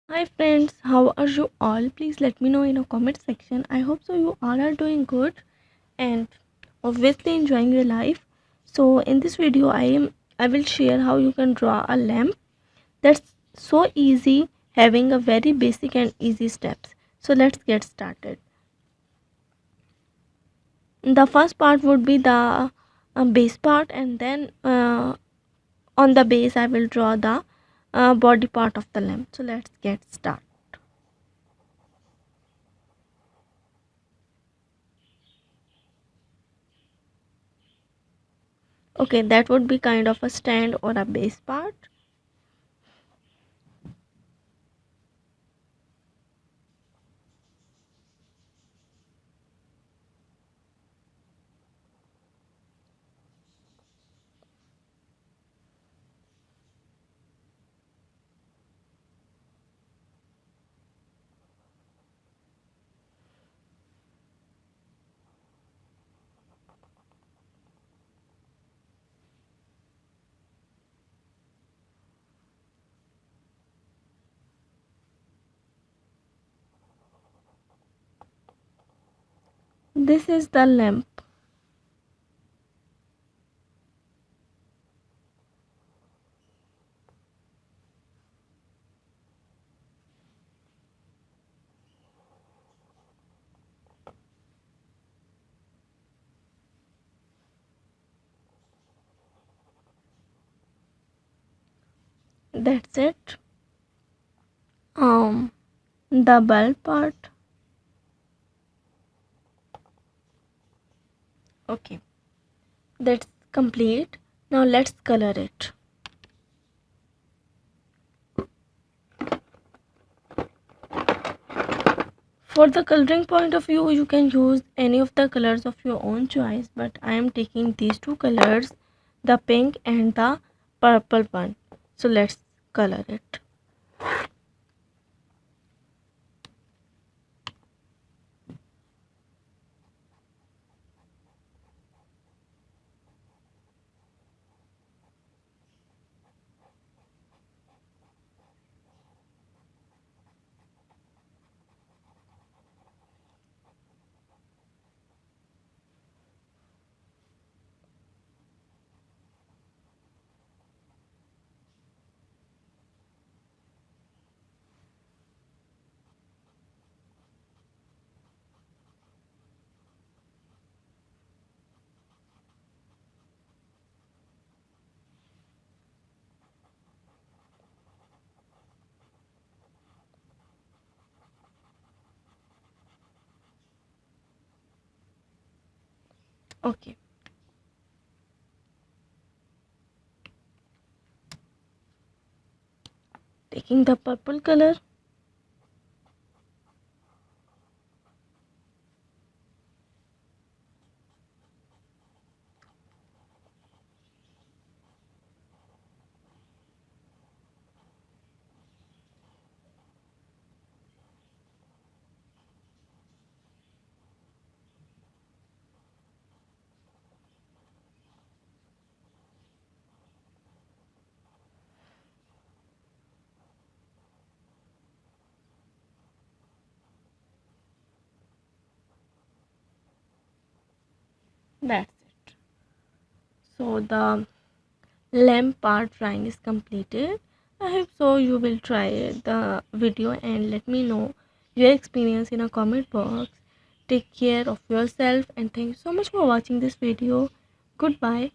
Hi friends, how are you all? Please let me know in a comment section. I hope so you all are doing good and obviously enjoying your life. So in this video I will share how you can draw a lamp that's so easy, having a very basic and easy steps. So let's get started. The first part would be the base part, and then on the base I will draw the body part of the lamp. So let's get started. Okay, that would be kind of a stand or a base part. This is the lamp. That's it. Um, the bulb part. Okay, that's complete. Now let's color it. For the coloring point of view, you can use any of the colors of your own choice, but I am taking these two colors, the pink and the purple one. So let's color it. Okay. Taking the purple color. That's it. So the lamp part drawing is completed. I hope so you will try the video and let me know your experience in a comment box. Take care of yourself and thank you so much for watching this video. Goodbye.